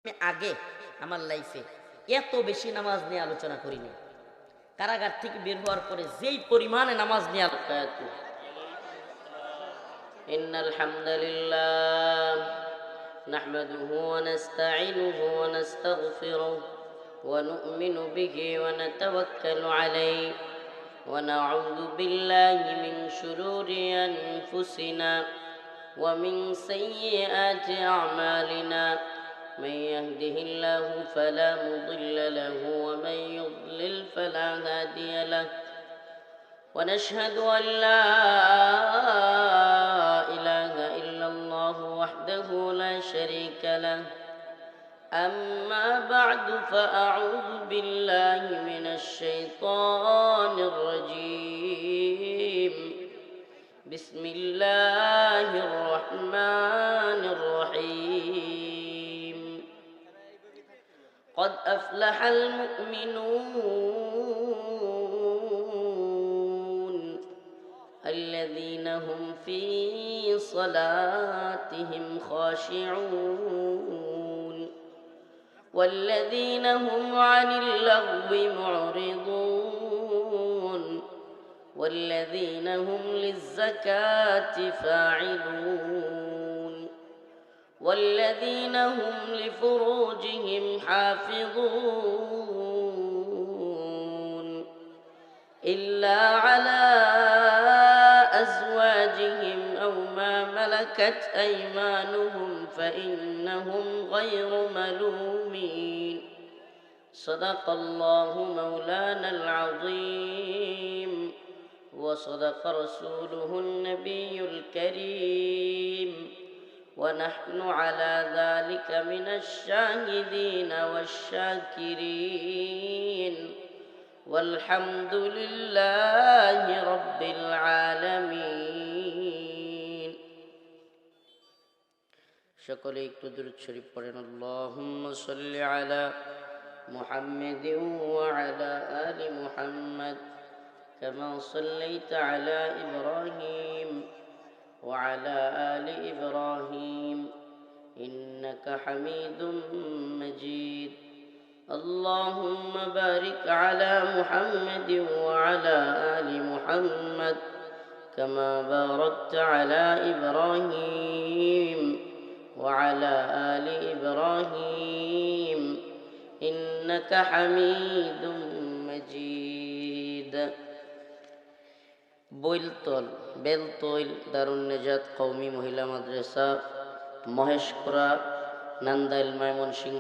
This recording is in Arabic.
আমি আগে আমার লাইফে এত বেশি নামাজ নিয়ে আলোচনা করিনি। কারাগার থেকে বের হওয়ার পরে যেই পরিমাণে নামাজ নিয়ে ইন্নাল হামদুলিল্লাহ নাহমাদুহু ওয়া নাস্তাঈনুহু ওয়া নাস্তাগফিরুহু ওয়া নু'মিনু বিহি ওয়া নাতাওয়াক্কালু আলাইহি ওয়া নাউযু বিল্লাহি মিন শুরুরি আনফুসিনা ওয়া মিন সাইয়্যাতি আ'মালিনা من يهده الله فلا مضل له ومن يضلل فلا هادي له ونشهد أن لا إله إلا الله وحده لا شريك له أما بعد فأعوذ بالله من الشيطان الرجيم بسم الله الرحمن الرحيم قد أفلح المؤمنون الذين هم في صلاتهم خاشعون والذين هم عن اللغو معرضون والذين هم للزكاة فاعلون والذين هم لفروجهم حافظون إلا على أزواجهم أو ما ملكت أيمانهم فإنهم غير ملومين صدق الله مولانا العظيم وصدق رسوله النبي الكريم ونحن على ذلك من الشاهدين والشاكرين والحمد لله رب العالمين সকলে একটু দুরূদ শরীফ পড়েন আল্লাহুম্মা সাল্লি আলা মুহাম্মাদিন ওয়া আলা আলি মুহাম্মাদ কামা সাল্লাইতা আলা ইব্রাহিম وعلى آل إبراهيم إنك حميد مجيد اللهم بارك على محمد وعلى آل محمد كما باركت على إبراهيم وعلى آل إبراهيم إنك حميد مجيد বেলতল দারুন নেজাত কওমি মহিলা মাদ্রাসা মহেশপুরা নান্দাইল ময়মনসিংহ